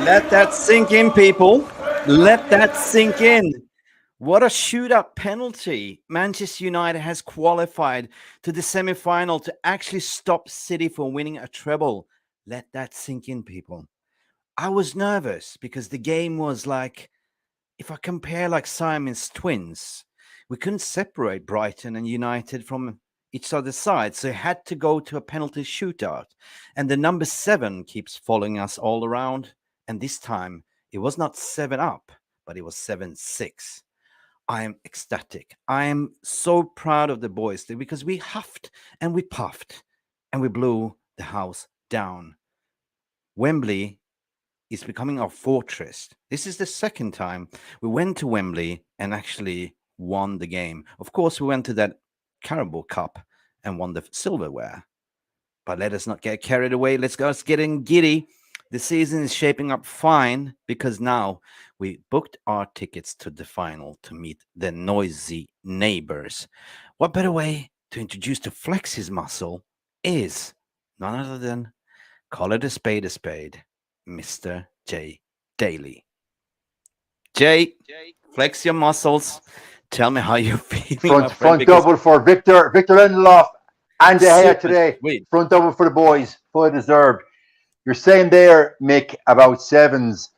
Let that sink in, people. Let that sink in. What a shootout penalty. Manchester United has qualified to the semi-final to actually stop City from winning a treble. Let that sink in, people. I was nervous because the game was like, if I compare like Simon's twins, we couldn't separate Brighton and United from each other's side. So it had to go to a penalty shootout. And the number 7 keeps following us all around. And this time it was not 7 up, but it was 7-6. I am ecstatic. I am so proud of the boys because we huffed and we puffed and we blew the house down. Wembley is becoming our fortress. This is the second time we went to Wembley and actually won the game. Of course, we went to that Carabao Cup and won the silverware. But let us not get carried away. Let's get in giddy. The season is shaping up fine because now we booked our tickets to the final to meet the noisy neighbors. What better way to introduce the Flex's muscle is none other than call it a spade, Mr. J. Daly. Jay, flex your muscles. Tell me how you're feeling. Front double for Victor Lindelof and De Gea today. Front double for the boys, fully deserved. You're saying there, Mick, about sevens.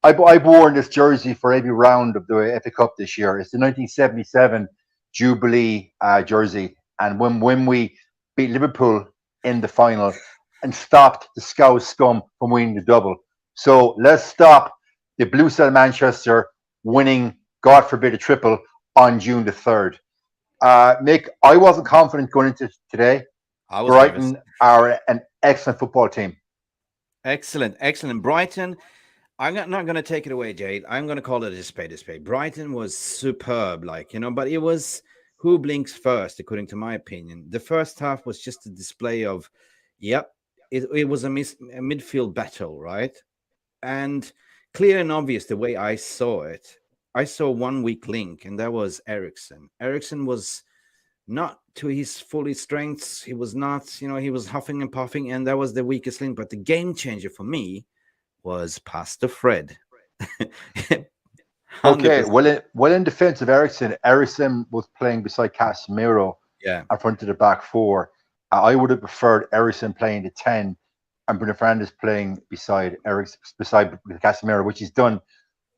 I've worn this jersey for every round of the FA Cup this year. It's the 1977 Jubilee jersey. And when we beat Liverpool in the final and stopped the Scouse scum from winning the double. So let's stop the Blue Cell Manchester winning, God forbid, a triple on June the 3rd. Mick, I wasn't confident going into today. Brighton are an excellent football team. Excellent. Brighton, I'm not going to take it away, Jade. I'm going to call it a spade. Brighton was superb, but it was who blinks first, according to my opinion. The first half was just a display of, it was a midfield battle, right? And clear and obvious the way I saw it. I saw one weak link, and that was Eriksen. Eriksen was not to his fully strengths. He was not, he was huffing and puffing, and that was the weakest link. But the game changer for me was Pastor Fred. Okay, well, in defense of Eriksen was playing beside Casemiro in front of the back four. I would have preferred Eriksen playing the 10 and Bruno Fernandes playing beside Casemiro, which he's done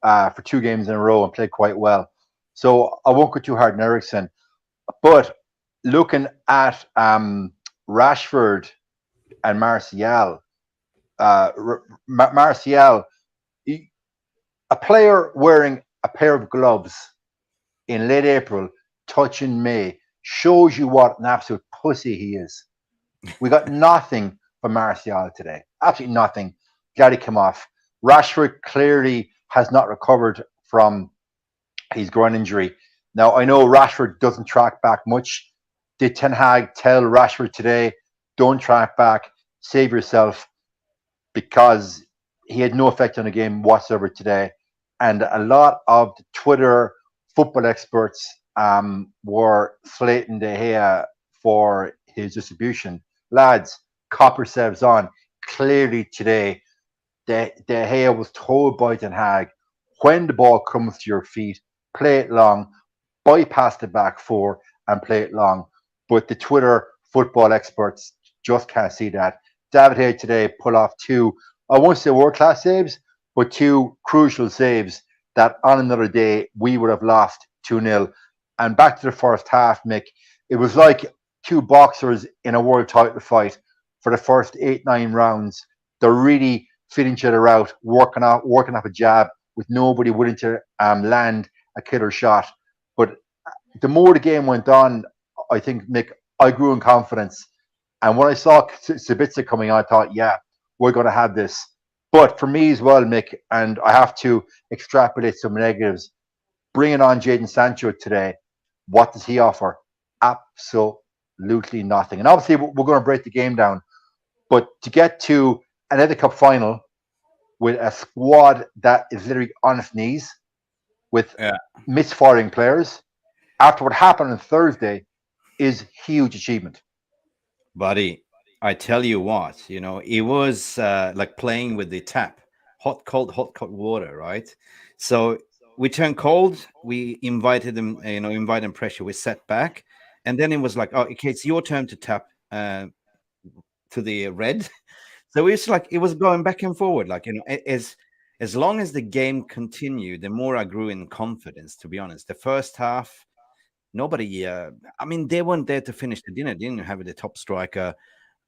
for 2 games in a row and played quite well. So I won't go too hard on Eriksen. But looking at Rashford and Martial, Martial, a player wearing a pair of gloves in late April, touching May, shows you what an absolute pussy he is. We got nothing from Martial today. Absolutely nothing. Glad he came off. Rashford clearly has not recovered from his groin injury. Now, I know Rashford doesn't track back much. Did Ten Hag tell Rashford today, don't track back, save yourself, because he had no effect on the game whatsoever today. And a lot of the Twitter football experts were slating De Gea for his distribution. Lads, cop yourselves on. Clearly today, De Gea was told by Ten Hag, when the ball comes to your feet, play it long, bypass the back four and play it long. But the Twitter football experts just can't see that. David Hay today pulled off 2, I won't say world-class saves, but 2 crucial saves that on another day we would have lost 2-0. And back to the first half, Mick, it was like 2 boxers in a world title fight for the first 8-9 rounds. They're really feeling each other out, working off a jab with nobody willing to land a killer shot. But the more the game went on, I think, Mick, I grew in confidence. And when I saw Sabitzer coming on, I thought, yeah, we're going to have this. But for me as well, Mick, and I have to extrapolate some negatives, bringing on Jadon Sancho today, what does he offer? Absolutely nothing. And obviously, we're going to break the game down. But to get to an FA Cup final with a squad that is literally on its knees, with misfiring players, after what happened on Thursday, is huge achievement. Buddy, I tell you what, it was like playing with the tap hot, cold water, right? So we turned cold. We invited them, invited pressure. We sat back, and then it was like, oh, okay, it's your turn to tap to the red. So it's like it was going back and forward, like as long as the game continued, the more I grew in confidence. To be honest, the first half, nobody. I mean, they weren't there to finish the dinner. They didn't have the top striker.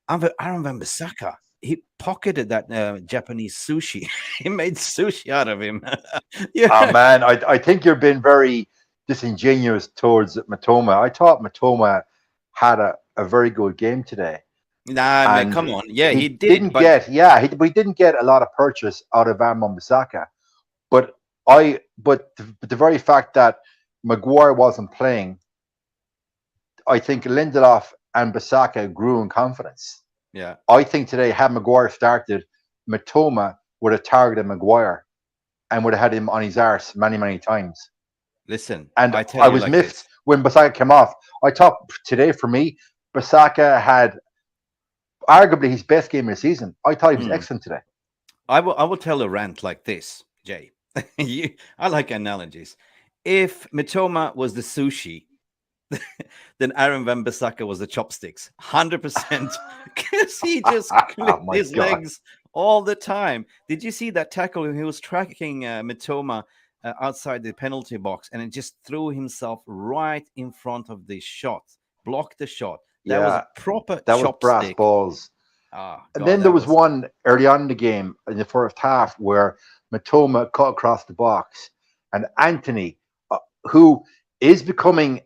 Aaron Wan-Bissaka. He pocketed that Japanese sushi. He made sushi out of him. Oh Yeah. man, I think you're being very disingenuous towards Matoma. I thought Matoma had a very good game today. Nah, man, come And on. Yeah, he he did, didn't but get, we didn't get a lot of purchase out of Aaron Wan-Bissaka. But the very fact that Maguire wasn't playing, I think Lindelof and Bissaka grew in confidence. yeah. I think today, had Maguire started, Matoma would have targeted Maguire and would have had him on his arse many times. Listen, And I tell I you was like miffed this. when Bissaka came off. I thought today, for me, Bissaka had arguably his best game of the season. I thought he was Mm. excellent today. I will tell a rant like this, Jay. I like analogies. If Mitoma was the sushi, then Aaron Wan-Bissaka was the chopsticks, 100%, because he just Oh clipped my his God. legs all the time. Did you see that tackle when he was tracking Mitoma outside the penalty box, and it just threw himself right in front of the shot, blocked the shot? That was a Yeah, proper that was brass chopstick. balls. Ah, And God, then there that was was one early on in the game in the first half where Matoma cut across the box, and Anthony, who is becoming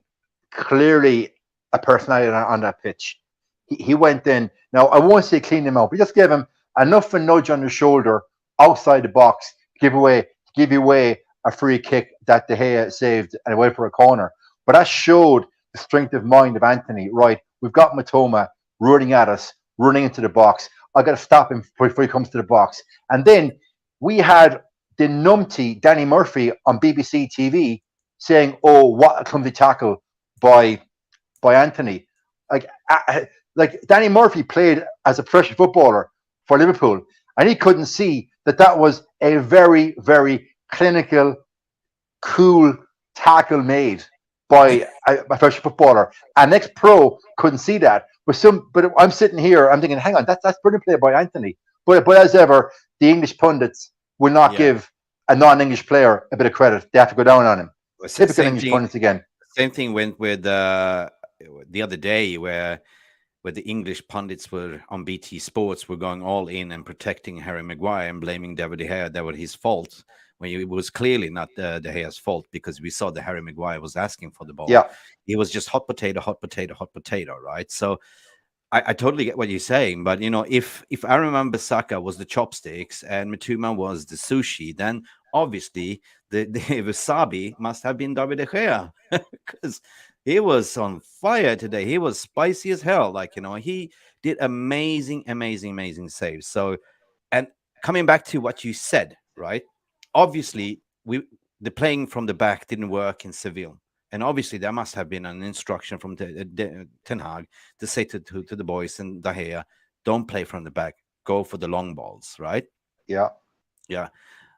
clearly a personality on that pitch, he went in. Now I won't say clean him out, but just gave him enough of a nudge on the shoulder outside the box, give you away a free kick that De Gea saved and away for a corner. But that showed the strength of mind of Anthony. Right, we've got Matoma running at us, running into the box. I got to stop him before he comes to the box. And then we had the numpty Danny Murphy on BBC TV saying, "Oh, what a clumsy tackle by Anthony." Like, like Danny Murphy played as a professional footballer for Liverpool, and he couldn't see that that was a very clinical, cool tackle made by a professional footballer. An ex-pro couldn't see that. But I'm sitting here, I'm thinking, hang on, that's brilliant play by Anthony. But as ever, the English pundits will not yeah. give a non-English player a bit of credit. They have to go down on him. Typical Same English thing. pundits again. Same thing went with the other day where the English pundits were on BT Sports were going all in and protecting Harry Maguire and blaming David De Gea that was his fault when it was clearly not De Gea's fault, because we saw that Harry Maguire was asking for the ball. Yeah. He was just hot potato, right? So I totally get what you're saying, but if Aaron Wan-Bissaka was the chopsticks and Mitoma was the sushi, then obviously the wasabi must have been David De Gea, because he was on fire today. He was spicy as hell. Like, he did amazing saves. So, and coming back to what you said, right? Obviously, the playing from the back didn't work in Seville. And obviously, there must have been an instruction from Ten Hag to say to the boys and De Gea, don't play from the back, go for the long balls, right? Yeah. Yeah.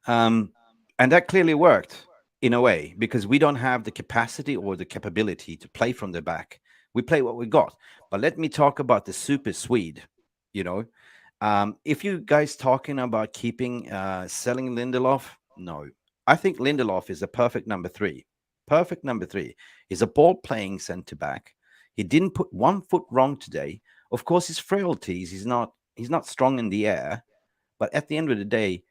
And that clearly worked in a way, because we don't have the capacity or the capability to play from the back. We play what we got. But let me talk about the super Swede. If you guys talking about keeping selling Lindelof, no. I think Lindelof is a perfect number 3. Perfect number 3. He's a ball playing center back. He didn't put one foot wrong today. Of course, his frailties, he's not strong in the air. But at the end of the day,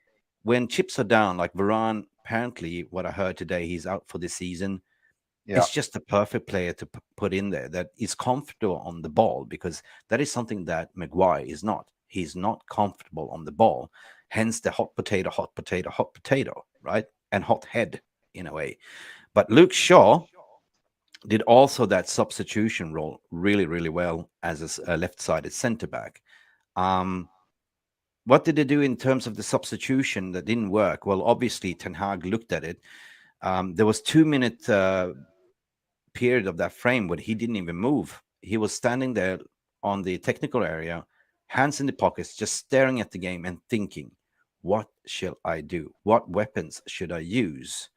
when chips are down, like Varane, apparently, what I heard today, he's out for the season. Yeah. It's just a perfect player to put in there that is comfortable on the ball, because that is something that Maguire is not. He's not comfortable on the ball. Hence the hot potato, right? And hot head in a way. But Luke Shaw did also that substitution role really well as a left-sided center back. What did they do in terms of the substitution that didn't work? Well, obviously, Ten Hag looked at it. There was 2-minute period of that frame where he didn't even move. He was standing there on the technical area, hands in the pockets, just staring at the game and thinking, what shall I do? What weapons should I use?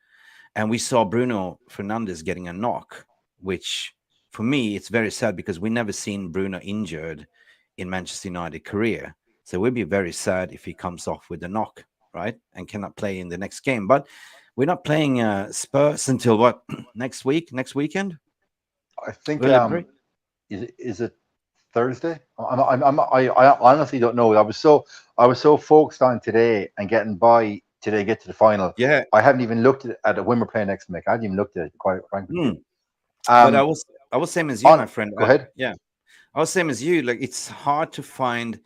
And we saw Bruno Fernandes getting a knock, which for me, it's very sad because we never seen Bruno injured in Manchester United career. So we'd be very sad if he comes off with a knock, right? And cannot play in the next game. But we're not playing Spurs until what? Next weekend? I think Will it is it Thursday? I honestly don't know. I was so focused on today and getting by today, get to the final. Yeah. I haven't even looked at when we're playing next, Mick. I haven't even looked at it, quite frankly. But I was same as you, my friend. Go ahead. Yeah, I was same as you. Like, it's hard to find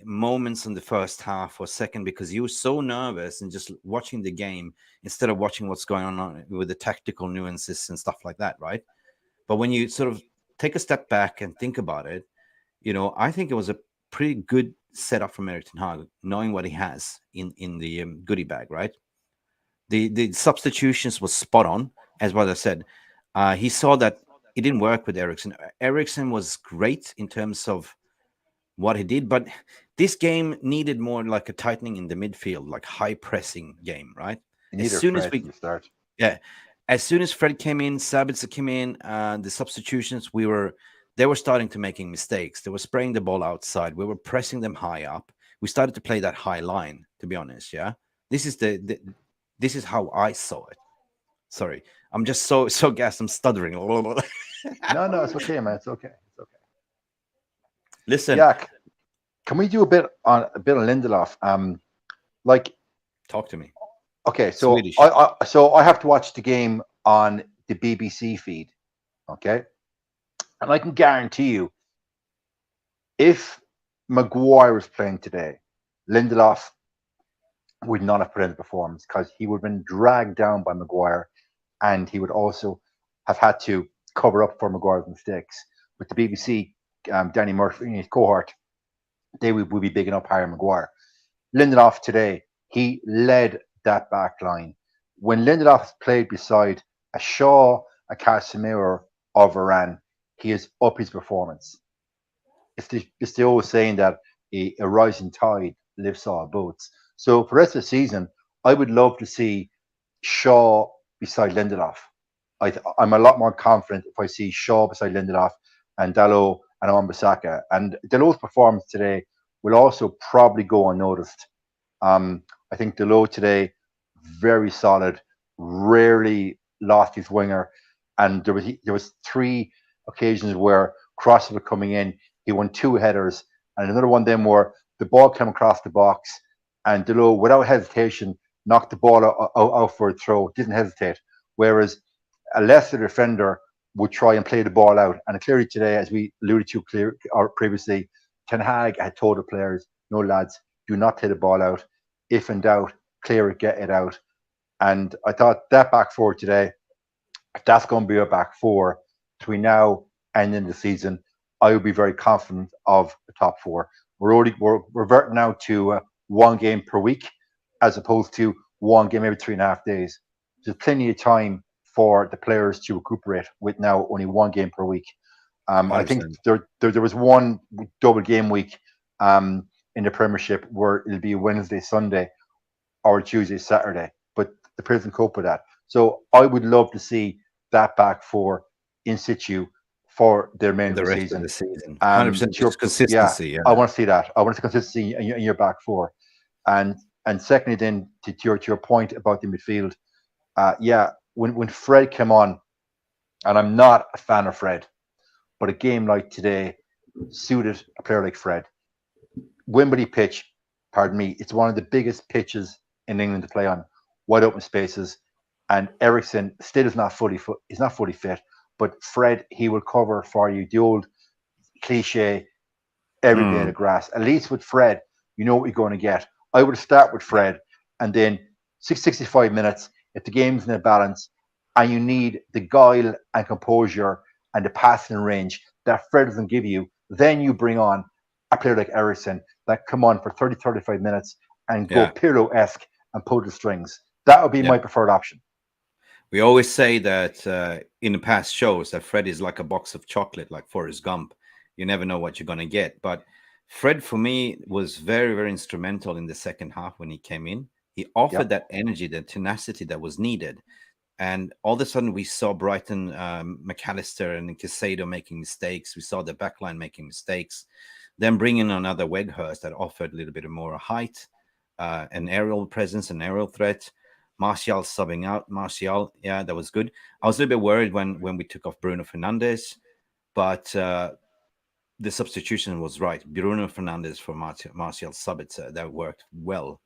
moments in the first half or second because you were so nervous and just watching the game instead of watching what's going on with the tactical nuances and stuff like that, right? But when you sort of take a step back and think about it, I think it was a pretty good setup from Erik ten Hag, knowing what he has in the goodie bag, right? The substitutions was spot on, as what I said. He saw that it didn't work with Eriksen. Eriksen was great in terms of what he did, but this game needed more like a tightening in the midfield, like high pressing game, right? As soon as we start, as soon as Fred came in, Sabitzer came in, the substitutions they were starting to making mistakes. They were spraying the ball outside. We were pressing them high up. We started to play that high line. To be honest, yeah, this is how I saw it. Sorry, I'm just so gassed. I'm stuttering. No, it's okay, man. It's okay. Listen, yeah. Can we do a bit of Lindelof? Talk to me. Okay, so I have to watch the game on the BBC feed. Okay, and I can guarantee you, if Maguire was playing today, Lindelof would not have put in the performance because he would have been dragged down by Maguire, and he would also have had to cover up for Maguire's mistakes. With the BBC, Danny Murphy and his cohort, they would be bigging up Harry Maguire. Lindelof today, he led that back line. When Lindelof played beside a Shaw, a Casemiro, or Varane, he has upped his performance. It's the old saying that a rising tide lifts all boats. So for the rest of the season, I would love to see Shaw beside Lindelof. I'm a lot more confident if I see Shaw beside Lindelof and Daly and Wan-Bissaka. And Dalot's performance today will also probably go unnoticed. I think Daly today, very solid, rarely lost his winger. And there was 3 occasions where crosses were coming in. He won 2 headers, and another one then where the ball came across the box, and Daly, without hesitation, knocked the ball out for a throw. Didn't hesitate. Whereas a lesser defender would try and play the ball out. And clearly today, as we alluded to previously, Ten Hag had told the players, "No, lads, do not play the ball out. If in doubt, clear it, get it out." And I thought that back four today, if that's going to be a back four between now and in the season, I would be very confident of the top 4. We're reverting now to 1 game per week, as opposed to 1 game every 3.5 days. There's plenty of time for the players to recuperate with now only 1 game per week. I think there was 1 double game week in the Premiership where it'll be Wednesday, Sunday, or Tuesday, Saturday, but the players can cope with that. So I would love to see that back 4 in situ for the remainder of the season. 100% just consistency. Yeah, I want to see that. I want to see consistency in your back 4. And secondly, then to your point about the midfield, when Fred came on, and I'm not a fan of Fred, but a game like today suited a player like Fred. Wembley pitch, pardon me, it's one of the biggest pitches in England to play on, wide open spaces, and Eriksen still is not fully fit, but Fred, he will cover for you. The old cliche, every blade of grass. At least with Fred, you know what you're going to get. I would start with Fred, and then 65 minutes, if the game's in a balance, and you need the guile and composure and the passing range that Fred doesn't give you, then you bring on a player like Eriksen that come on for 30-35 minutes and go Pirlo-esque and pull the strings. That would be my preferred option. We always say that in the past shows that Fred is like a box of chocolate, like Forrest Gump. You never know what you're going to get. But Fred, for me, was very, very instrumental in the second half when he came in. He offered Yep. that energy, that tenacity that was needed. And all of a sudden, we saw Brighton, McAllister and Caicedo making mistakes. We saw the backline making mistakes. Then bringing another Weghorst that offered a little bit more height, an aerial presence, an aerial threat. Martial subbing out. Martial, yeah, that was good. I was a little bit worried when we took off Bruno Fernandes, but the substitution was right. Bruno Fernandes for Martial Sabitzer. That worked well.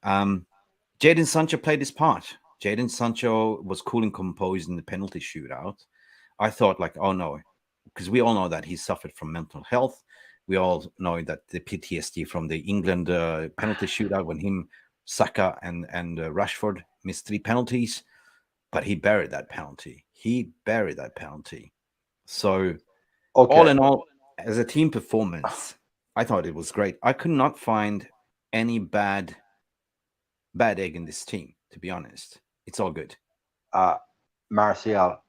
Jadon Sancho played his part. Jadon Sancho was cool and composed in the penalty shootout. I thought, like, oh no, because we all know that he suffered from mental health. We all know that the PTSD from the England penalty shootout when him, Saka, and Rashford missed 3 penalties, but he buried that penalty. So, all Okay. in all, as a team performance, I thought it was great. I could not find any bad egg in this team, to be honest. It's all good. Martial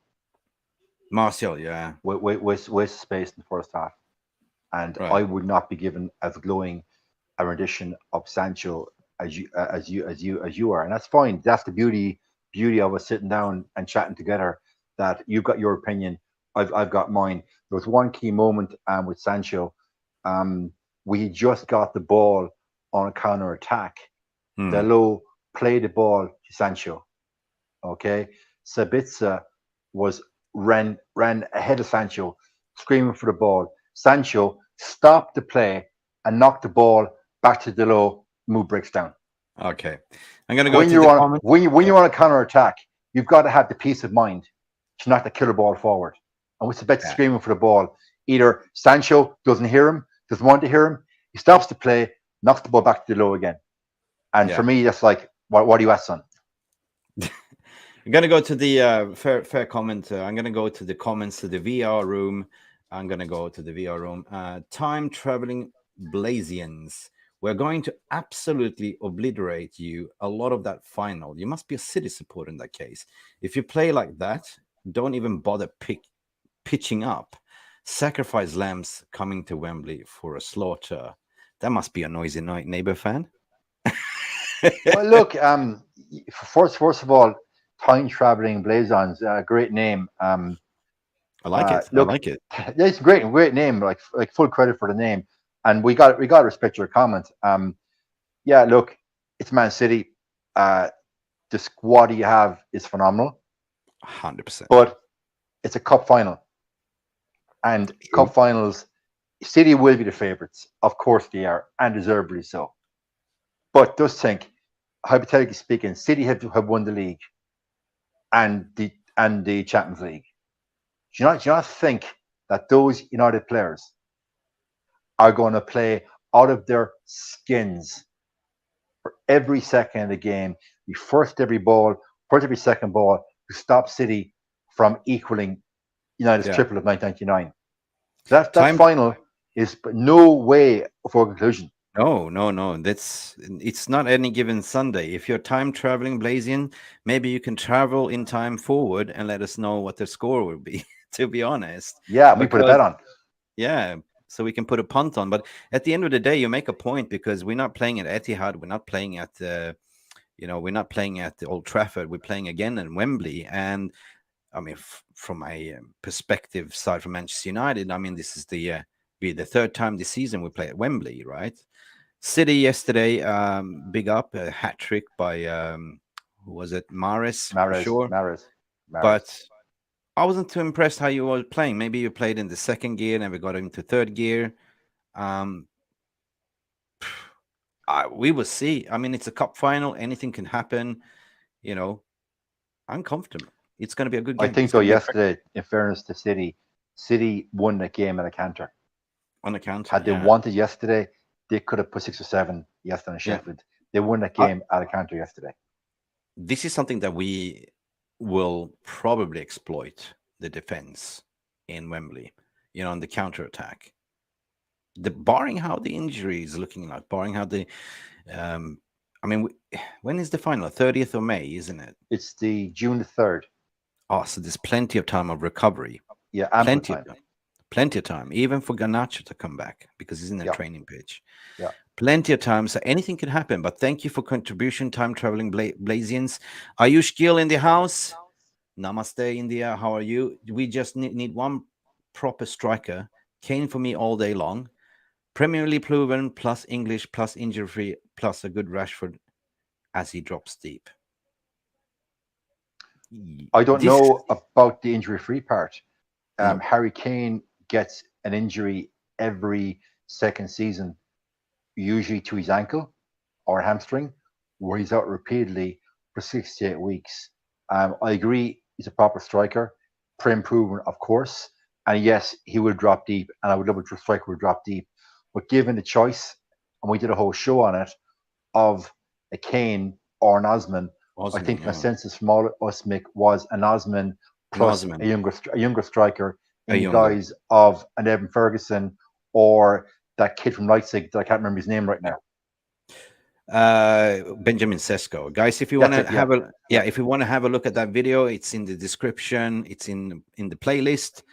Yeah. with space in the first half, and Right. I would not be given as glowing a rendition of Sancho as you are, and that's fine. That's the beauty of us sitting down and chatting together. That you've got your opinion, I've got mine. There was one key moment with Sancho. We just got the ball on a counter attack. Daly played the ball to Sancho. Okay, Sabitzer ran ahead of Sancho, screaming for the ball. Sancho stopped the play and knocked the ball back to Daly. Move breaks down. Okay, I'm gonna go When to you're the on comments. when you're on a counter attack, you've got to have the peace of mind to knock the killer ball forward. And with Sabitzer screaming for the ball, either Sancho doesn't hear him, doesn't want to hear him, he stops the play, knocks the ball back to Daly again. And for me, that's like, what do you ask, son? I'm gonna go to the fair comment. I'm gonna go to the comments to the VR room. I'm gonna go to the VR room. Time traveling Blazians. We're going to absolutely obliterate you. A lot of that final. You must be a City supporter in that case. If you play like that, don't even bother pitching up. Sacrifice lambs coming to Wembley for a slaughter. That must be a noisy neighbor fan. Well, look, first of all, time traveling Blazons, great name. I like it. Look, I like it. It's a great name. Like full credit for the name, and we got to respect your comment. Yeah, look, it's Man City. The squad you have is phenomenal, 100%. but it's a cup final, and cup finals, City will be the favourites. Of course they are, and deservedly so. But just think, hypothetically speaking, City have won the league and the Champions League. Do you not think that those United players are going to play out of their skins for every second of the game, the first every second ball to stop City from equaling United's triple of 1999? That final is no way for conclusion. No. It's not any given Sunday. If you're time traveling, Blazian, maybe you can travel in time forward and let us know what the score will be. To be honest, yeah, we put a bet on. Yeah, so we can put a punt on. But at the end of the day, you make a point because we're not playing at Etihad. We're not playing at we're not playing at the Old Trafford. We're playing again in Wembley. And I mean, from my perspective, side from Manchester United, I mean, this is the third time this season we play at Wembley, right? City yesterday, big up, a hat trick by who was it? Mahrez, sure. Mahrez. But I wasn't too impressed how you were playing. Maybe you played in the second gear, never got into third gear. We will see. I mean, it's a cup final. Anything can happen. I'm comfortable. It's going to be a good game. I think, though, yesterday, in fairness to City won that game at a canter. On a counter. Had they wanted yesterday, they could have put 6 or 7 yesterday in Sheffield. Yeah. They won that game at a counter yesterday. This is something that we will probably exploit, the defense in Wembley, on the counter attack. Barring how the injury is looking like, barring how the, I mean, when is the final? 30th of May, isn't it? It's the June the 3rd. Oh, so there's plenty of time of recovery. Yeah, ample time. Plenty of time, even for Garnacho to come back because he's in a Yeah. training pitch. Yeah. Plenty of time, so anything can happen. But thank you for contribution, time traveling Blazians. Ayush Gill in the house. Namaste, India. How are you? We just need one proper striker. Kane for me all day long. Premier League proven, plus English, plus injury free, plus a good Rashford as he drops deep. I don't know about the injury-free part. No. Harry Kane gets an injury every second season, usually to his ankle or hamstring, where he's out repeatedly for 6 to 8 weeks. I agree, he's a proper striker, proven, of course. And yes, he will drop deep, and I would love a striker would drop deep. But given the choice, and we did a whole show on it, of a Kane or an Osman, I think consensus from all us, Mick, was an Osman plus a younger striker in the guise of an Evan Ferguson or that kid from Leipzig that I can't remember his name right now. Benjamin Sesko. Guys, if you want to have if you want to have a look at that video, it's in the description. It's in the playlist.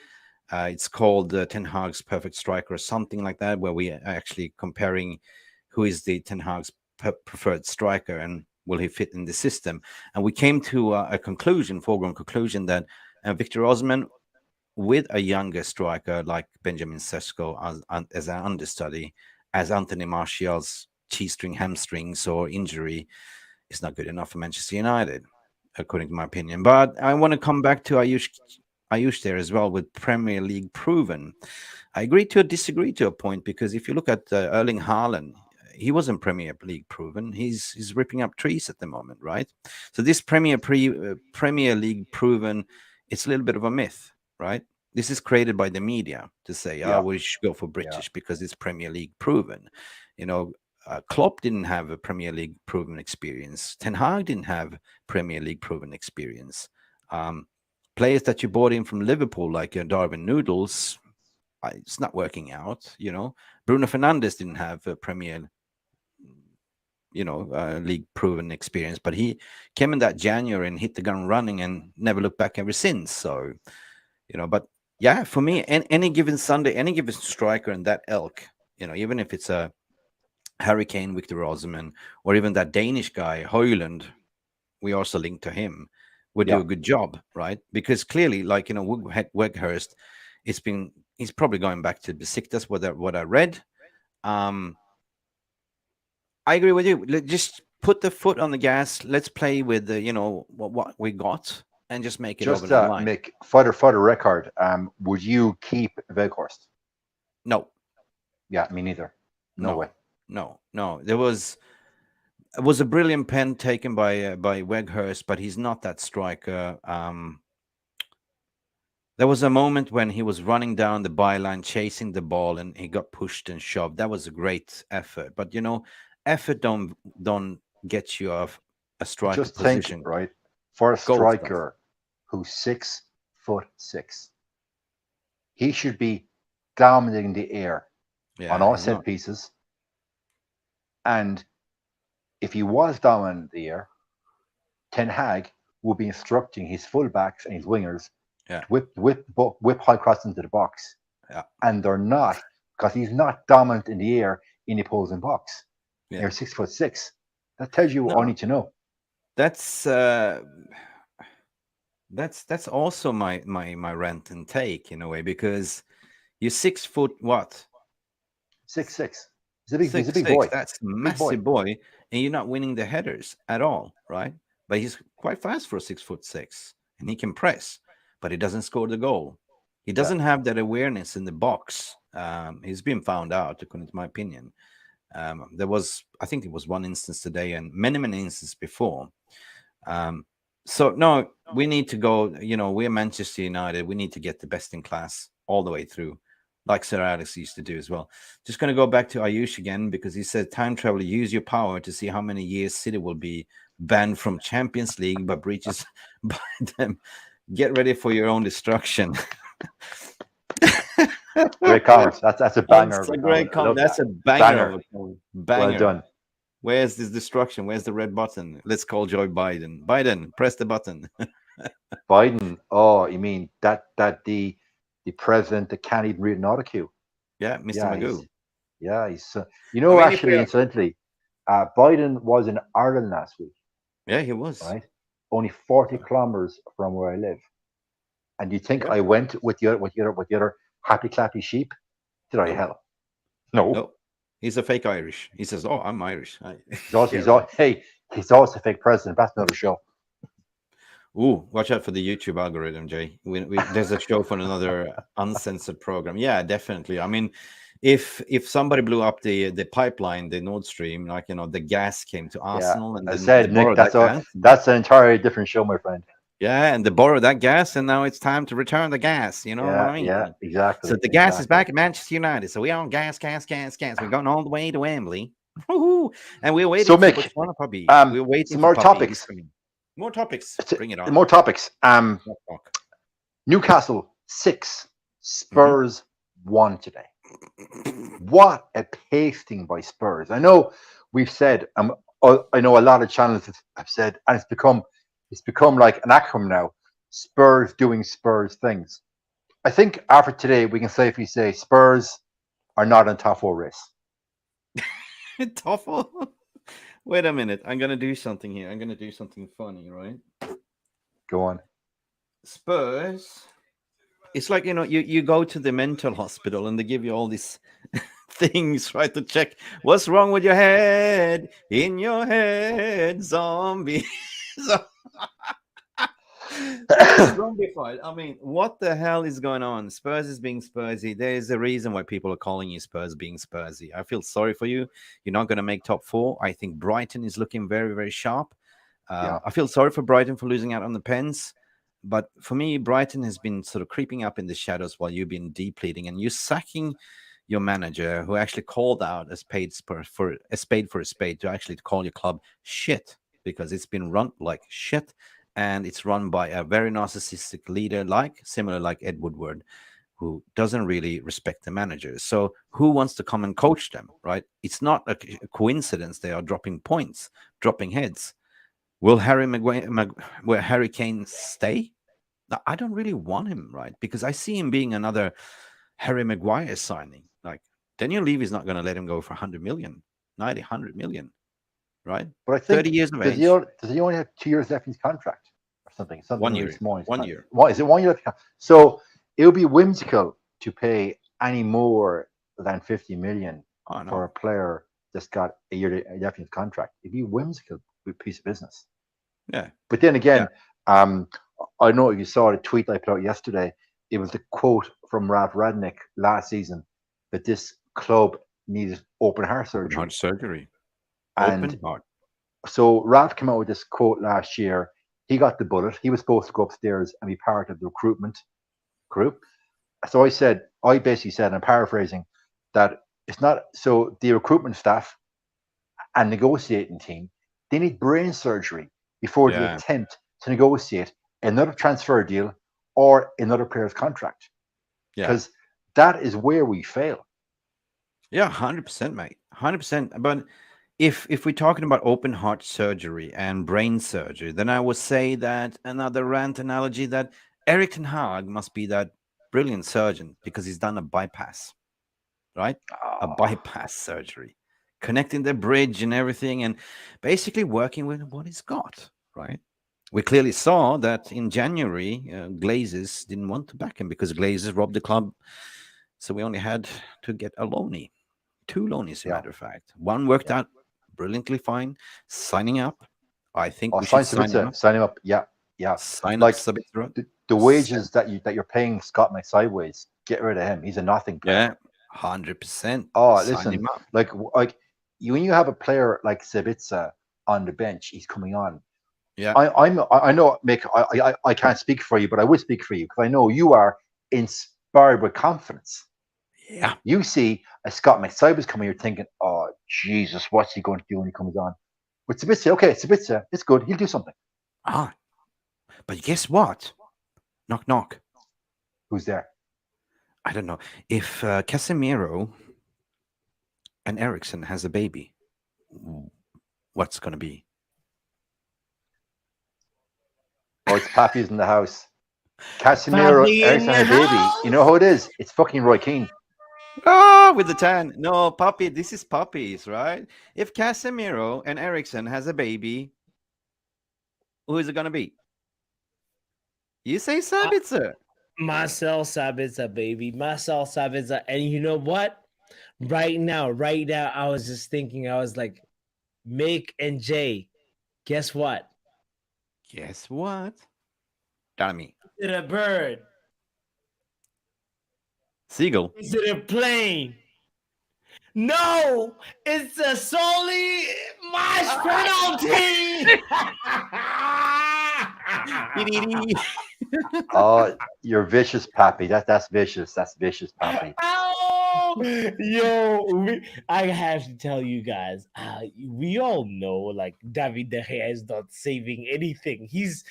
It's called Ten Hag's Perfect Striker or something like that, where we are actually comparing who is the Ten Hag's preferred striker and will he fit in the system. And we came to a foregone conclusion that Victor Osimhen, with a younger striker like Benjamin Sesko as an understudy, as Anthony Martial's G-string, hamstrings, or injury, is not good enough for Manchester United, according to my opinion. But I want to come back to Ayush there as well with Premier League proven. I agree to disagree to a point, because if you look at Erling Haaland, he wasn't Premier League proven. He's ripping up trees at the moment, right? So this Premier League proven, it's a little bit of a myth, right? This is created by the media to say, we should go for British because it's Premier League proven. You know, Klopp didn't have a Premier League proven experience. Ten Hag didn't have Premier League proven experience. Players that you bought in from Liverpool, like Darwin Noodles, it's not working out. You know, Bruno Fernandes didn't have a Premier League proven experience, but he came in that January and hit the ground running and never looked back ever since. So, but yeah, for me, any given Sunday, any given striker in that ilk, even if it's a Harry Kane, Victor Osimhen, or even that Danish guy Højlund, we also link to him, would do a good job, right? Because clearly, like Weghorst, he's probably going back to Besiktas. What I read. I agree with you. Just put the foot on the gas. Let's play with what we got and just make it over the line. Mick, for the record, would you keep Weghorst? No. Yeah, me neither. No way. No. It was a brilliant pen taken by Weghorst, but he's not that striker. There was a moment when he was running down the byline, chasing the ball, and he got pushed and shoved. That was a great effort. But effort don't get you off a striker position. Think, right? For a striker who's 6'6", he should be dominating the air on all set pieces. And if he was dominant in the air, Ten Hag would be instructing his fullbacks and his wingers to whip high cross into the box. Yeah. And they're not, because he's not dominant in the air in the opposing box. Yeah. They're 6'6". That tells you what I need to know. That's also my rant and take in a way, because you're 6 foot what? 6'6". He's a big boy. That's a massive boy, and you're not winning the headers at all, right? But he's quite fast for a 6'6", and he can press, but he doesn't score the goal. He doesn't have that awareness in the box. He's been found out, according to my opinion. I think it was one instance today, and many instances before. So no, we need to go. We're Manchester United. We need to get the best in class all the way through, like Sir Alex used to do as well. Just going to go back to Ayush again, because he said, time travel, use your power to see how many years City will be banned from Champions League by breaches by them. Get ready for your own destruction. Great comment. That's a banger. That's a great comment. That's a banger. Banger. Well done. Where's this destruction? Where's the red button? Let's call Joe Biden. Biden, press the button. Biden. Oh, you mean that the the president that can't even read an autocue. Yeah, Mr. Magoo. He's you know, I mean, actually, incidentally, Biden was in Ireland last week. Yeah, he was. Right, only 40 kilometers from where I live. And you think I went with the other happy clappy sheep? Did I? Hell, no. No, he's a fake Irish. He says, "Oh, I'm Irish." He's also he's also a fake president. That's another show. Ooh, watch out for the YouTube algorithm, Jay. There's a show for another uncensored program. Yeah, definitely. I mean, if somebody blew up the pipeline, the Nord Stream, like, you know, the gas came to Arsenal, and I said, Nick, that's an entirely different show, my friend. Yeah, and they borrowed that gas, and now it's time to return the gas. You know what I mean? Yeah, exactly. So the gas is back at Manchester United. So we are on gas. We're going all the way to Wembley. Woo-hoo. And we're waiting for Botswana Papi. We're waiting some for more Pappi. topics. More topics. Bring it on. More topics. Newcastle 6, Spurs 1 today. What a pasting by Spurs. I know we've said, I know a lot of channels have said, and it's become like an acronym now, Spurs doing Spurs things. I think after today, we can safely say Spurs are not in top 4 race. Top 4? Wait a minute. I'm going to do something here. I'm going to do something funny, right? Go on. Spurs, it's like, you know, you go to the mental hospital and they give you all these things, right, to check what's wrong with your head. In your head, zombie. Zombified. I mean, what the hell is going on? Spurs is being Spursy. There's a reason why people are calling you Spurs being Spursy. I feel sorry for you. You're not going to make top 4. I think Brighton is looking very, very sharp. I feel sorry for Brighton for losing out on the Pens. But for me, Brighton has been sort of creeping up in the shadows while you've been depleting, and you're sacking your manager, who actually called out a spade for a spade, to actually call your club shit, because it's been run like shit, and it's run by a very narcissistic leader, similar like Ed Woodward, who doesn't really respect the managers. So who wants to come and coach them, right? It's not a coincidence they are dropping points, dropping heads. Will Harry Kane stay? Now, I don't really want him, right? Because I see him being another Harry Maguire signing. Like, Daniel Levy is not going to let him go for 100 million, 90, 100 million, right? But I think 30 years of age. Does he only have 2 years left in his contract or something? 1 year. Small 1 year. What is it? 1 year left? So it would be whimsical to pay any more than 50 million for a player that's got a year left in his contract. It'd be whimsical piece of business. Yeah. But then again, I know you saw the tweet I put out yesterday. It was the quote from Ralph Radnick last season that this club needed open heart surgery. Heart surgery. And open heart. So Ralph came out with this quote last year. He got the bullet. He was supposed to go upstairs and be part of the recruitment group. So I basically said, and I'm paraphrasing, that it's not, so the recruitment staff and negotiating team, they need brain surgery before they attempt to negotiate another transfer deal or another player's contract. Because that is where we fail. Yeah, 100%, mate. 100%. But if we're talking about open heart surgery and brain surgery, then I would say that another rant analogy that Erik ten Hag must be that brilliant surgeon because he's done a bypass, right? A bypass surgery, connecting the bridge and everything, and basically working with what he's got, right? We clearly saw that in January, Glazers didn't want to back him because Glazers robbed the club. So we only had to get a loanee, 2 loanees, as a matter of fact. One worked out brilliantly fine. Signing up, I think we should sign him up. Sign him up, yeah. Sign like up Sabitzer. The wages that you're paying Scott McSideways, get rid of him. He's a nothing player. Yeah, 100%. Oh, listen, like when you have a player like Sabitzer on the bench, he's coming on. Yeah, I know, Mick. I can't speak for you, but I will speak for you because I know you are inspired with confidence. Yeah, you see a Scott McSideways coming, you're thinking, oh Jesus, what's he going to do when he comes on? But Sabitzer, okay, Sabitzer, it's good. He'll do something. But guess what? Knock, knock. Who's there? I don't know. If Casemiro and Eriksen has a baby, what's going to be? Oh, it's Pappi's in the house. Casemiro, Papi in Ericsson the had a baby. house. You know who it is? It's fucking Roy Keane. Ah, with the tan. No, Papi. This is puppies, right? If Casemiro and Ericsson has a baby, who is it gonna be? You say Sabitzer. Marcel Sabitzer, baby. Marcel Sabitzer. And you know what? Right now, I was just thinking, I was like, Mick and Jay, guess what? Guess what? Tell me. Is it a bird? Seagull. Is it a plane? No, it's a solely match penalty. Oh, you're vicious, Pappy. That's vicious. That's vicious, Pappy. Oh, yo, I have to tell you guys, we all know like David De Gea is not saving anything. He's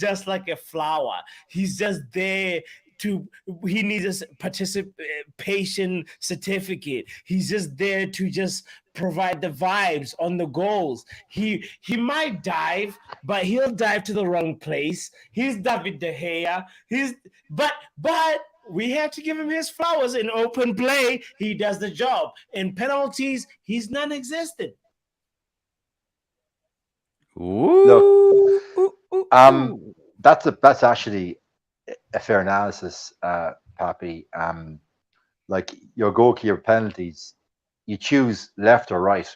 just like a flower. He's just there he needs a participation certificate. He's just there to just provide the vibes on the goals. He might dive, but he'll dive to the wrong place. He's David De Gea. But we have to give him his flowers. In open play, he does the job. In penalties, he's non-existent. Ooh, that's actually a fair analysis, Pappy. Like your goalkeeper penalties, you choose left or right,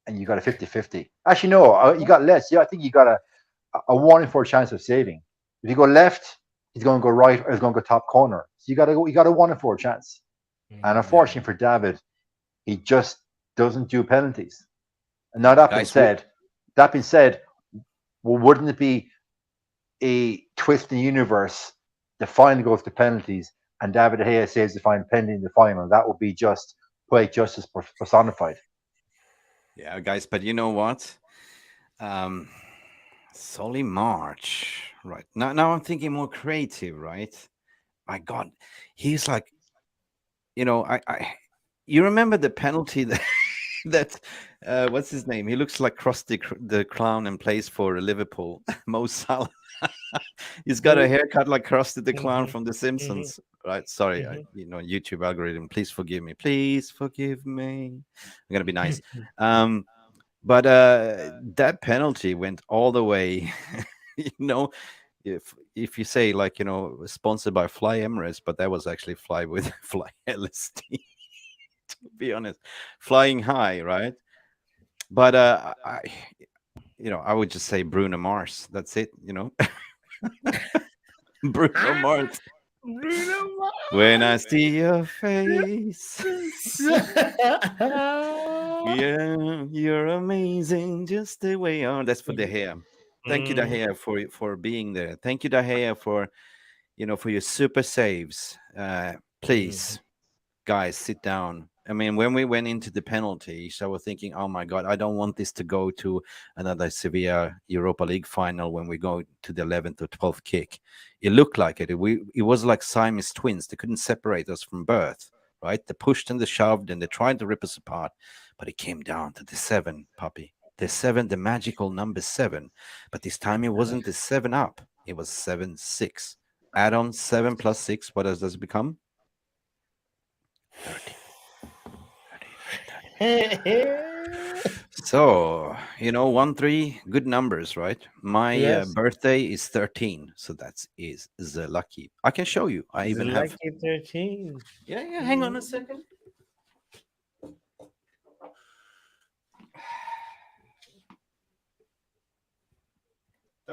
and you got a 50-50. Actually, no, you got less. Yeah, I think you got a 1 in 4 chance of saving. If you go left, he's going to go right or he's going to go top corner. So you got a 1 in 4 chance. And unfortunately for David, he just doesn't do penalties. And now that being said, well, wouldn't it be a twist in the universe? The final goes to penalties, and David De Gea saves the final penalty in the final. That would be just poetic justice personified. Yeah, guys, but you know what? Solly March, right? Now I'm thinking more creative, right? My God, he's like, you remember the penalty that what's his name? He looks like Krusty the Clown and plays for Liverpool. Mo Salah. He's got a haircut like Krusty the Clown from The Simpsons. Right? Sorry, YouTube algorithm. Please forgive me. Please forgive me. I'm gonna be nice. But that penalty went all the way. If you say like sponsored by Fly Emirates, but that was actually Fly with Fly LSD. To be honest, flying high, right? But I would just say Bruno Mars. That's it. Bruno Mars. Bruno Mars. When I see your face, yeah, you're amazing, just the way you are. That's for De Gea. Thank you, De Gea, for being there. Thank you, De Gea, for your super saves. Please, guys, sit down. I mean, when we went into the penalties, I was thinking, oh my God, I don't want this to go to another Sevilla Europa League final when we go to the 11th or 12th kick. It looked like it. It was like Siamese twins. They couldn't separate us from birth, right? They pushed and they shoved and they tried to rip us apart. But it came down to the 7, Papi. The 7, the magical number 7. But this time it wasn't the 7 up. It was 7-6. Add on 7 plus 6. What does this become? 30. So 1-3, good numbers, right? My birthday is 13, so that is the lucky. I can show you. I even have lucky 13. Yeah. Hang on a second.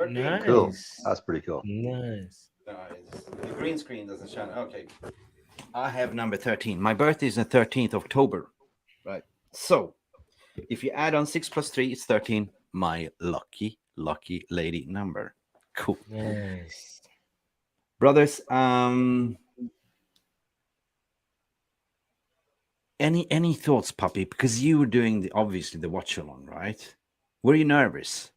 Nice. Cool. That's pretty cool. Nice. The green screen doesn't shine. Okay. I have number 13. My birthday is the 13th of October, right? So if you add on 6 plus 3, it's 13. My lucky lady number. Cool. Nice. Brothers, any thoughts, Papi? Because you were doing obviously the watch along, right? Were you nervous?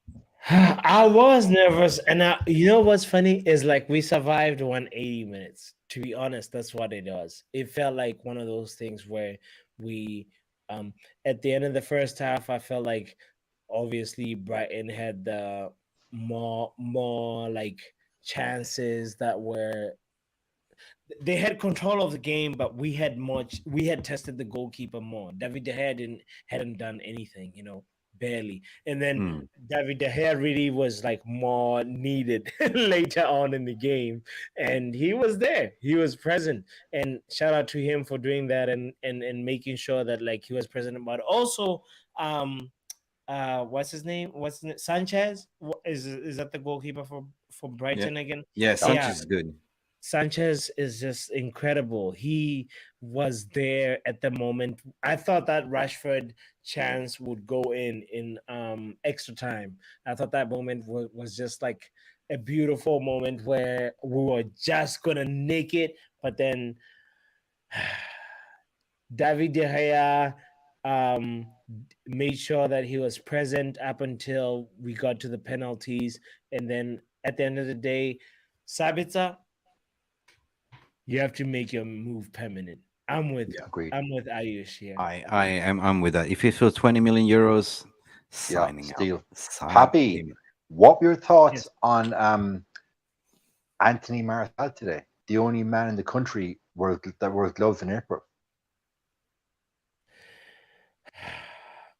I was nervous, and you know what's funny is like we survived 180 minutes. To be honest, that's what it was. It felt like one of those things where we, at the end of the first half, I felt like obviously Brighton had the more like chances that were they had control of the game, but we had tested the goalkeeper more. David De Gea hadn't done anything, barely. And then David De Gea really was like more needed later on in the game, and he was there. He was present, and shout out to him for doing that and making sure that like he was present. But also, what's his name? Sanchez? Is that the goalkeeper for Brighton again? Yeah, Sanchez Yeah. is good. Sanchez is just incredible. He was there at the moment. I thought that Rashford chance would go in extra time. I thought that moment was just like a beautiful moment where we were just gonna nick it, but then David De Gea made sure that he was present up until we got to the penalties, and then at the end of the day, Sabitzer, you have to make your move permanent. Agreed. I'm with Ayush here. I'm with that. If it was 20 million euros, signing steal. out. Sign Pappi, him. what were your thoughts on Anthony Martial today? The only man in the country that wears gloves in April.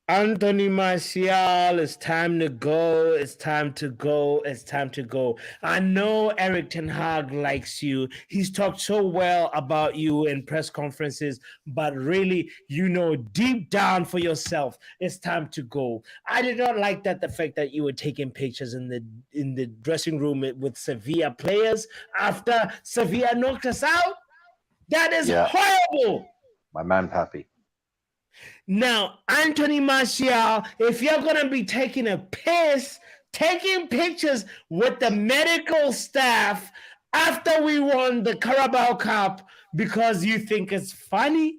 Anthony Martial, it's time to go. It's time to go. It's time to go. I know Eric Ten Hag likes you. He's talked so well about you in press conferences, but really, deep down for yourself, it's time to go. I did not like the fact that you were taking pictures in the dressing room with Sevilla players after Sevilla knocked us out. That is horrible. My man, Pappi. Now, Anthony Martial, if you're going to be taking pictures with the medical staff after we won the Carabao Cup because you think it's funny,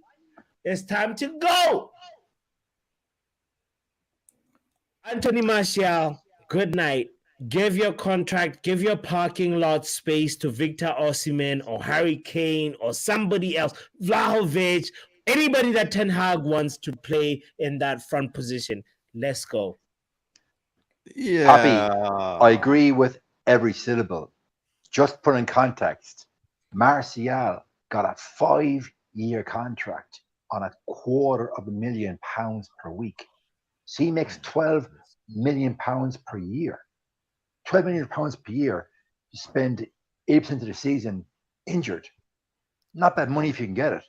it's time to go. Anthony Martial, good night. Give your contract, give your parking lot space to Victor Osimhen or Harry Kane or somebody else, Vlahovic, anybody that Ten Hag wants to play in that front position. Let's go. Yeah. Pappi, I agree with every syllable. Just put in context, Martial got a 5-year contract on £250,000 per week. So he makes £12 million per year. £12 million per year to spend 8% of the season injured. Not bad money if you can get it.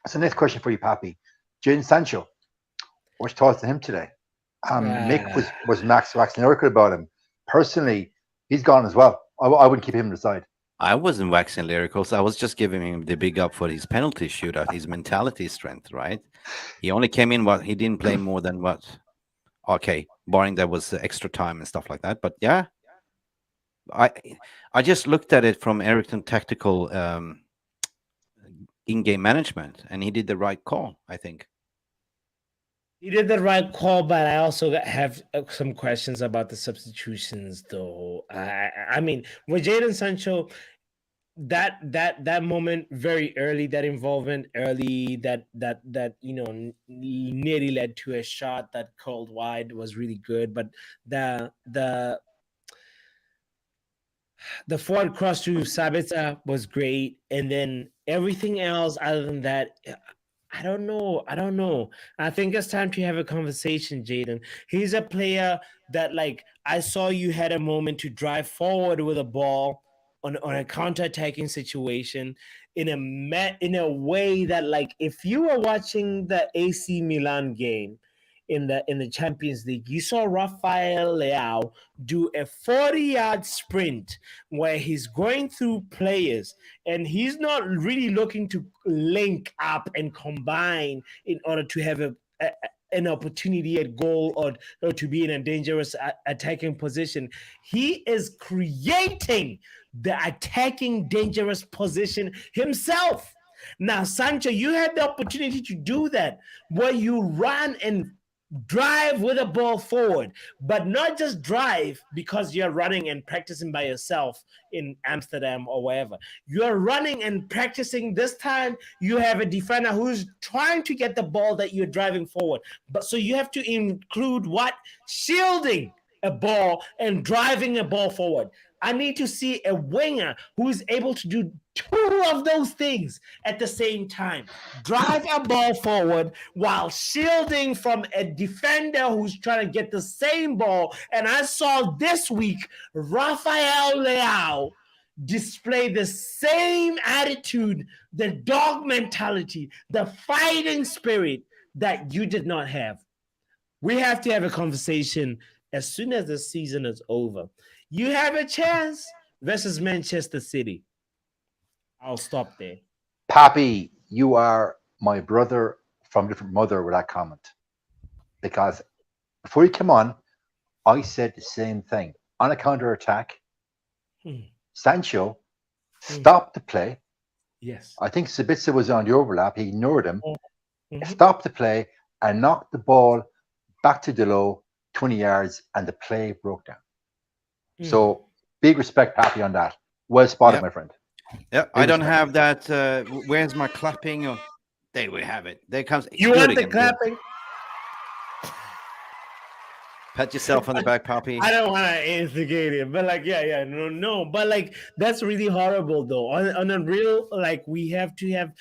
So next question for you, Pappi. Jadon Sancho, what's your thoughts on him today? Mick was waxing lyrical about him. Personally, he's gone as well. I wouldn't keep him on the side. I wasn't waxing lyrical. I was just giving him the big up for his penalty shootout, his mentality strength, right? He only came in, he didn't play more than what? Okay, barring there was extra time and stuff like that. But yeah, I just looked at it from Ericsson tactical in-game management, and he did the right call, I think. He did the right call, but I also have some questions about the substitutions, though. I mean, with Jadon Sancho, that moment very early, that involvement early, that nearly led to a shot that curled wide was really good. But the forward cross to Sabitzer was great, and then everything else other than that, I don't know. I think it's time to have a conversation, Jadon. He's a player that, like, I saw you had a moment to drive forward with a ball on a counter-attacking situation in a way that, like, if you were watching the AC Milan game in the Champions League, you saw Rafael Leao do a 40-yard sprint where he's going through players and he's not really looking to link up and combine in order to have an opportunity at goal or to be in a dangerous attacking position. He is creating the attacking dangerous position himself. Now, Sancho, you had the opportunity to do that where you run and drive with a ball forward, but not just drive because you're running and practicing by yourself in Amsterdam or wherever. You're running and practicing. This time you have a defender who's trying to get the ball that you're driving forward. But so you have to include what? Shielding a ball and driving a ball forward. I need to see a winger who is able to do two of those things at the same time. Drive a ball forward while shielding from a defender who's trying to get the same ball. And I saw this week Rafael Leao display the same attitude, the dog mentality, the fighting spirit that you did not have. We have to have a conversation as soon as the season is over. You have a chance versus Manchester City. I'll stop there. Pappy, you are my brother from a different mother with that comment. Because before you come on, I said the same thing. On a counter attack, Sancho stopped the play. Yes. I think Sabitzer was on the overlap. He ignored him, stopped the play, and knocked the ball back to Daly, 20 yards, and the play broke down. So big respect, Pappy, on that. Well spotted, my friend. Yeah, I don't have that. Where's my clapping? Oh, there we have it. There comes. You want the clapping? Pat yourself on the back, Papi. I don't want to instigate it, but like, no. But like, that's really horrible, though. On a real, like, we have to have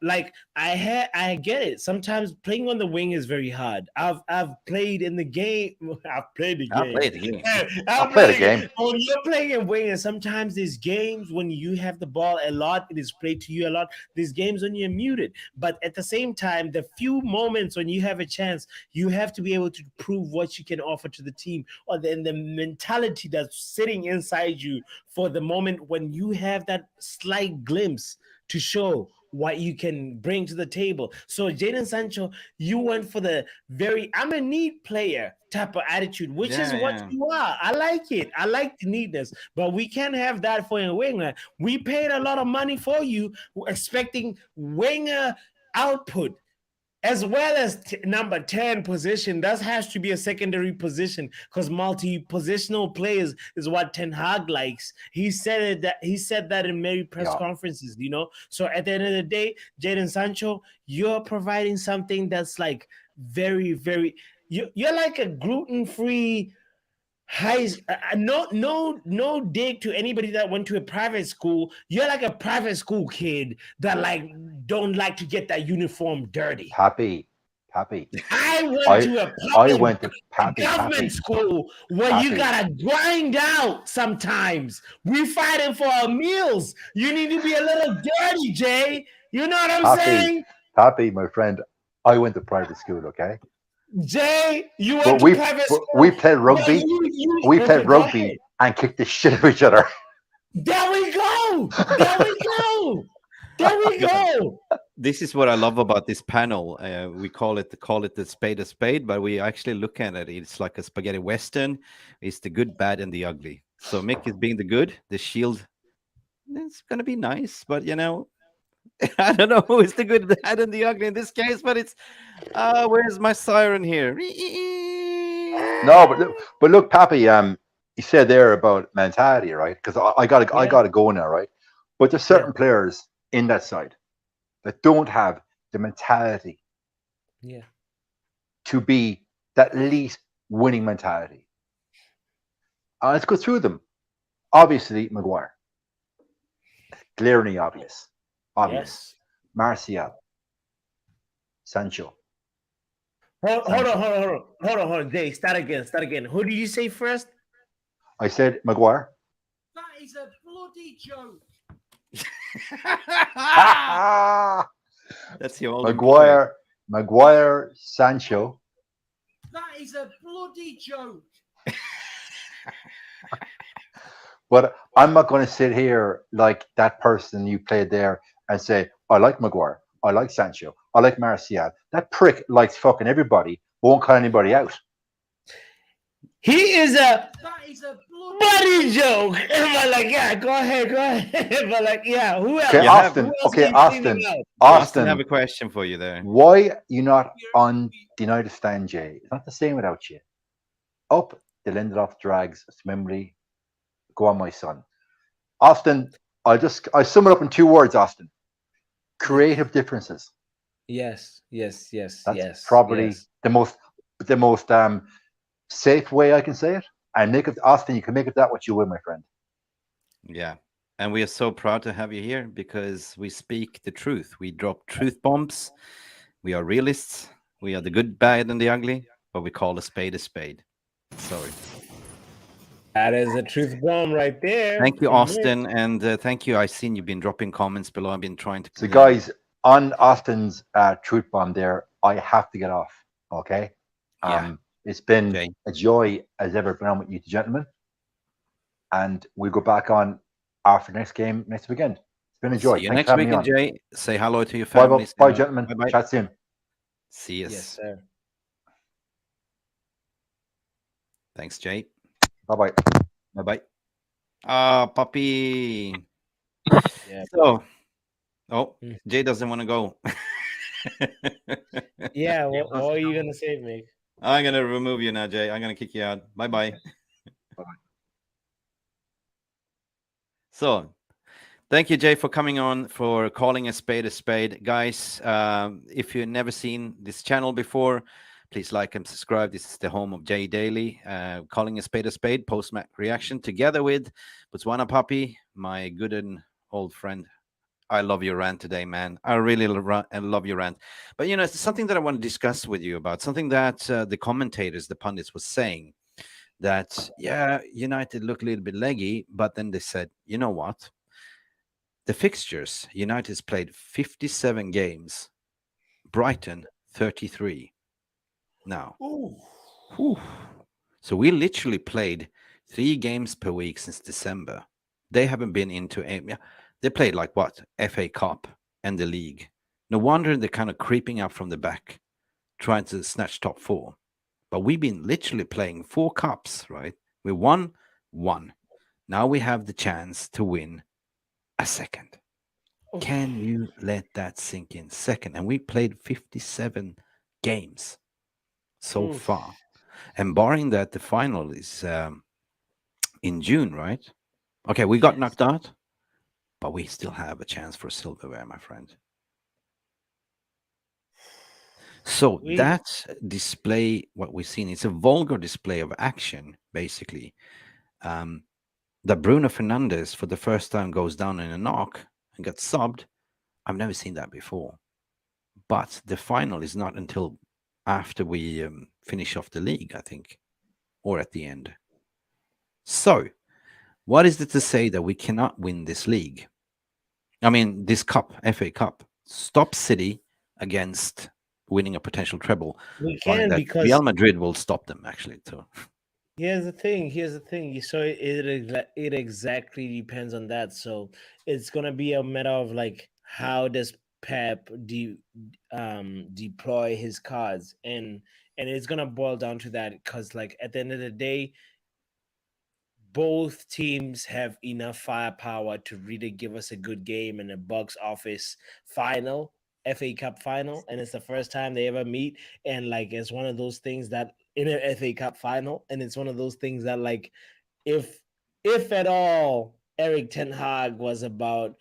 like I get it. Sometimes playing on the wing is very hard. I've played in the game. I've played the game. I've played the game. When you're playing a wing, and sometimes there's games when you have the ball a lot, it is played to you a lot. There's games when you're muted, but at the same time, the few moments when you have a chance, you have to be able to prove what you can offer to the team, or then the mentality that's sitting inside you for the moment when you have that slight glimpse to show what you can bring to the table. So Jadon Sancho, you went for the very I'm a neat player type of attitude, which is what you are. I like it. I like the neatness, but we can't have that for a winger. We paid a lot of money for you, expecting winger output. As well as number 10 position, that has to be a secondary position because multi-positional players is what Ten Hag likes. He said that in many press conferences, you know. So at the end of the day, Jadon Sancho, you're providing something that's like very, very. You're like a gluten-free. No dig to anybody that went to a private school. You're like a private school kid that like don't like to get that uniform dirty. Pappy. I went to a government school where Pappy. you gotta grind out sometimes. We fighting for our meals. You need to be a little dirty, Jay. You know what I'm saying? Pappy, my friend, I went to private school, okay? Jay, you went to private school. We played rugby. We played rugby and kicked the shit out of each other. There we go. This is what I love about this panel. We call it the spade a spade, but we actually look at it. It's like a spaghetti western. It's the good, bad, and the ugly. So Mick is being the good. The shield, it's gonna be nice, but you know, I don't know who is the good, the bad, and the ugly in this case. But it's where's my siren here? No, but look, Pappy. You said there about mentality, right? Because I gotta go now, right? But there's certain players in that side that don't have the mentality to be that least winning mentality. Let's go through them. Obviously, Maguire. Glaringly obvious. Yes. Martial. Sancho. Hold on. Dave, start again. Who did you say first? I said Maguire. That is a bloody joke. That's the only Maguire, Sancho. That is a bloody joke. But I'm not going to sit here like that person you played there and say, I like Maguire, I like Sancho, I like Martial. That prick likes fucking everybody, won't call anybody out. He is That is a bloody joke. And I'm like, yeah, go ahead. But like, yeah, who else? Austin. Austin, I have a question for you there. Why you not on the United Stand, Jay? It's not the same without you. Up the Lindelof drags, Wembley. Go on, my son. Austin, I sum it up in 2 words, Austin. Creative differences. Yes. That's probably the most safe way I can say it, And make it, Austin, you can make it that what you will, my friend. Yeah. And we are so proud to have you here because we speak the truth. We drop truth bombs. We are realists. We are the good, bad, and the ugly, but we call a spade a spade. Sorry. That is a truth bomb right there. Thank you, from Mick. Austin. And thank you. I've seen you've been dropping comments below. I've been trying to. So, guys, on Austin's truth bomb there, I have to get off. Okay. Yeah. It's been Jay. a joy as ever being on with you two gentlemen. And we'll go back on after next game next weekend. It's been a joy. See you Thanks next for having me weekend, on. Jay. Say hello to your Bye, family. bye, gentlemen. Bye-bye. Chat soon. See you. Yes, sir. Thanks, Jay. Bye-bye. Bye-bye. Pappi. Yeah. So, Jay doesn't want to go. Yeah, what are you gonna say, Mick? I'm gonna remove you now, Jay. I'm gonna kick you out. Bye-bye. Bye-bye. So, thank you, Jay, for coming on, for calling a spade, guys. If you've never seen this channel before, please like and subscribe. This is the home of Jay Daly, calling a spade, post-match reaction, together with Botswana Papi, my good and old friend. I love your rant today, man. I really love your rant. But, you know, it's something that I want to discuss with you about, something that the commentators, the pundits, was saying, that, yeah, United look a little bit leggy, but then they said, you know what? The fixtures, United's played 57 games, Brighton 33. Now, so we literally played 3 games per week since December. They haven't been into they played like what? FA Cup and the league. No wonder they're kind of creeping up from the back, trying to snatch top 4. But we've been literally playing 4 cups, right? We won 1. Now we have the chance to win a second. Can you let that sink in? Second. And we played 57 games so far. And barring that, the final is in June, right? Okay, we got knocked out, but we still have a chance for silverware, my friend. So that display, what we've seen, it's a vulgar display of action, basically. That Bruno Fernandes, for the first time, goes down in a knock and gets subbed. I've never seen that before. But the final is not until after we finish off the league, I think, or at the end. So, what is it to say that we cannot win this league? I mean, this cup, FA Cup, stop City against winning a potential treble. We can, because Real Madrid will stop them, actually, too. Here's the thing. So it exactly depends on that. So it's gonna be a matter of like, how does Pep deploy his cards, and it's gonna boil down to that, because like at the end of the day, both teams have enough firepower to really give us a good game in a box office final, FA Cup final, and it's the first time they ever meet. And like, it's one of those things that in an FA Cup final, and it's one of those things that like, if at all Erik ten Hag was about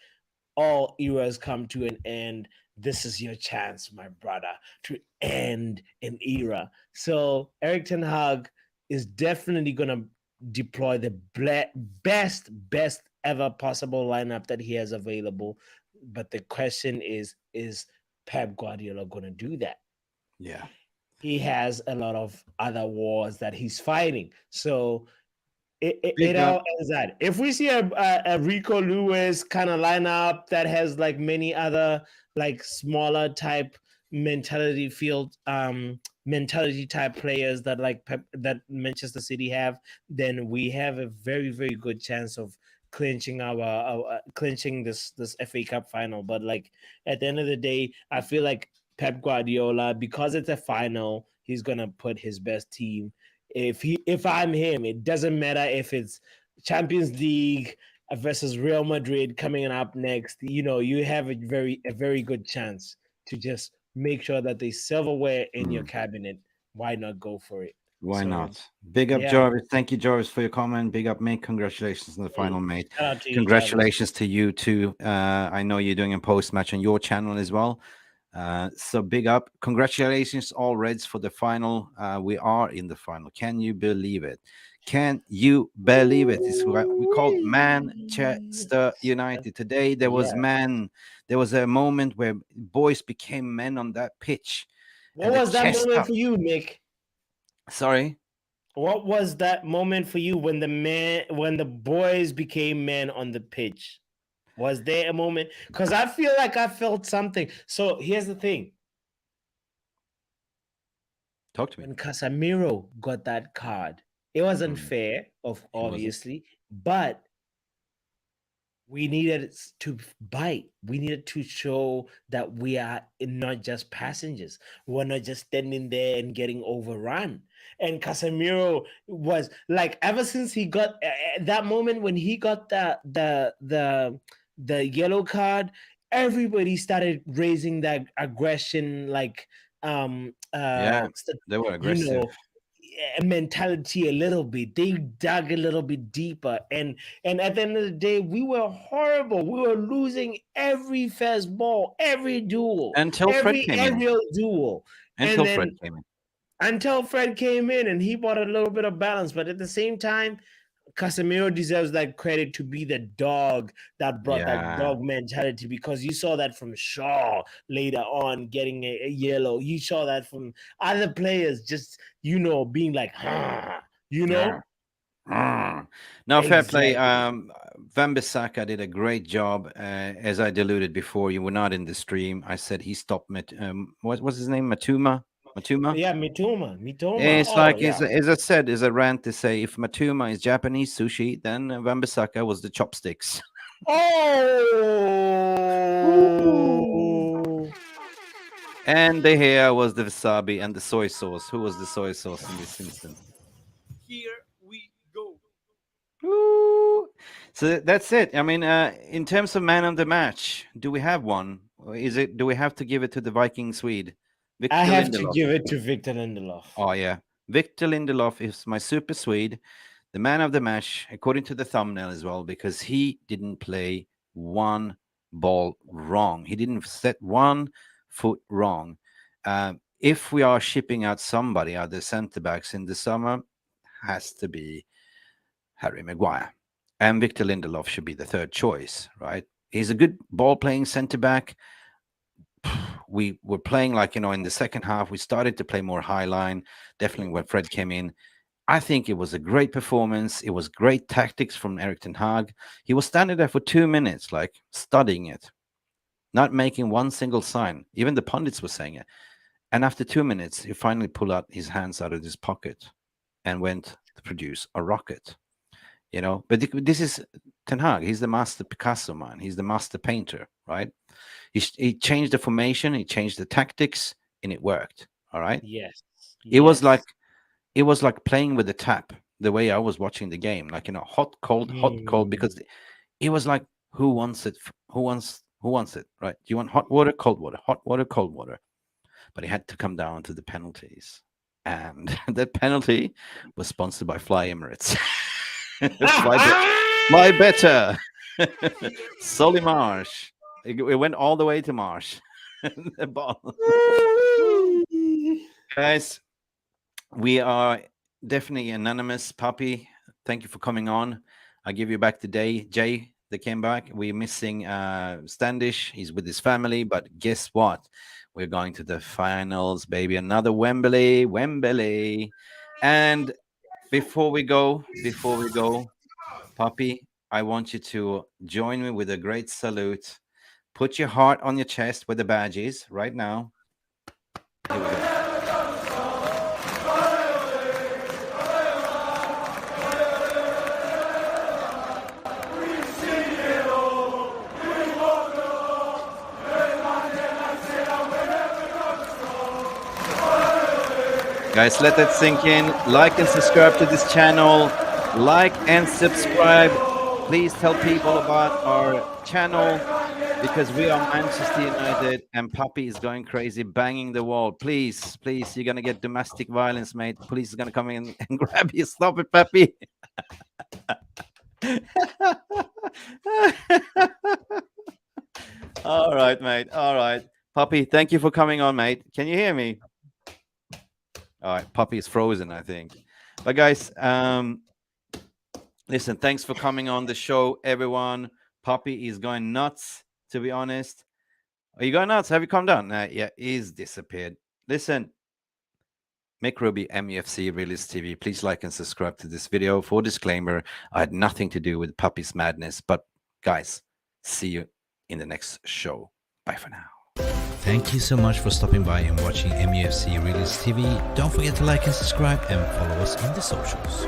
all eras come to an end, this is your chance, my brother, to end an era. So Erik ten Hag is definitely gonna deploy the best ever possible lineup that he has available. But the question is Pep Guardiola going to do that? Yeah. He has a lot of other wars that he's fighting. So it all ends that. If we see a Rico Lewis kind of lineup that has like many other like smaller type mentality type players that like that Manchester City have, then we have a very, very good chance of clinching clinching this FA Cup final. But like at the end of the day, I feel like Pep Guardiola, because it's a final, he's gonna put his best team. If I'm him, it doesn't matter if it's Champions League versus Real Madrid coming up next. You know, you have a very good chance to just make sure that there's silverware in your cabinet. Why not go for it? Why not? Big up, Jarvis. Thank you, Jarvis, for your comment. Big up, Mick. Congratulations on the final, mate. Shout out to you, Congratulations to you too. I know you're doing a post match on your channel as well. So big up. Congratulations, all Reds, for the final. We are in the final. Can you believe it? Can you believe it? It's what we call Manchester United. Today there was a moment where boys became men on that pitch. What And the was that chest moment up. for you, Mick? Sorry? What was that moment for you when the boys became men on the pitch? Was there a moment? Because I feel like I felt something. So here's the thing. Talk to me. When Casemiro got that card, it was Mm. unfair, wasn't. obviously, but we needed to bite. We needed to show that we are not just passengers. We're not just standing there and getting overrun. And Casemiro was like, ever since he got that moment when he got the yellow card, everybody started raising that aggression, like Yeah, they were you aggressive. know, mentality a little bit. They dug a little bit deeper, and at the end of the day, we were horrible. We were losing every first ball, every duel, Until Fred every came in. aerial duel, Until and Fred then came in. until Fred came in and he brought a little bit of balance. But at the same time, Casemiro deserves that credit to be the dog that brought that dog mentality, because you saw that from Shaw later on getting a yellow. You saw that from other players just, being like, No, fair play. Exactly. 𝒂𝒊𝒄𝒌 did a great job. As I deluded before, you were not in the stream. I said he stopped. What was his name? Matuma. Yeah, Mitoma. It's Oh, like, yeah. as I said, is a rant to say if Matuma is Japanese sushi, then 𝒂𝒊𝒄𝒌 was the chopsticks. Oh. And the hair was the wasabi and the soy sauce. Who was the soy sauce in this instance? Here we go. Ooh. So that's it. I mean, in terms of man of the match, do we have one? Or do we have to give it to the Viking Swede? Victor I have to Lindelof. give it to Victor Lindelof. Oh, yeah. Victor Lindelof is my super Swede, the man of the match, according to the thumbnail as well, because he didn't play one ball wrong. He didn't set one foot wrong. If we are shipping out somebody, other centre backs in the summer, has to be Harry Maguire. And Victor Lindelof should be the third choice, right? He's a good ball playing centre back. We were playing in the second half. We started to play more high line, definitely when Fred came in. I think it was a great performance. It was great tactics from Erik ten Hag. He was standing there for 2 minutes, studying it, not making one single sign. Even the pundits were saying it. And after 2 minutes, he finally pulled out his hands out of his pocket and went to produce a rocket. But this is Ten Hag. He's the master Picasso, man. He's the master painter, right? He changed the formation, he changed the tactics, and it worked. All right. Yes. It was like playing with the tap. The way I was watching the game, hot, cold, because it was like, who wants it? Who wants it? Right? Do you want hot water, cold water, hot water, cold water? But it had to come down to the penalties, and that penalty was sponsored by Fly Emirates. Fly better. Solly Marsh. It went all the way to Marsh. The ball. Guys, we are definitely anonymous. Pappi, thank you for coming on. I give you back today. Jay, that came back. We're missing Standish. He's with his family, but guess what? We're going to the finals, baby. Another Wembley. And before we go, Pappi, I want you to join me with a great salute. Put your heart on your chest where the badge is right now. Here we go. Guys, let that sink in. Like and subscribe to this channel. Like and subscribe. Please tell people about our channel, because we are Manchester United and Pappi is going crazy, banging the wall. Please, you're going to get domestic violence, mate. Police is going to come in and grab you. Stop it, Pappi. All right, mate. All right. Pappi, thank you for coming on, mate. Can you hear me? All right. Pappi is frozen, I think. But guys, Listen, thanks for coming on the show, everyone. Pappi is going nuts, to be honest. Are you going nuts? Have you calmed down? Yeah, he's disappeared. Listen, Mick Ruby, MUFC Realist TV. Please like and subscribe to this video. For disclaimer, I had nothing to do with Pappi's madness. But guys, see you in the next show. Bye for now. Thank you so much for stopping by and watching MUFC Realist TV. Don't forget to like and subscribe and follow us on the socials.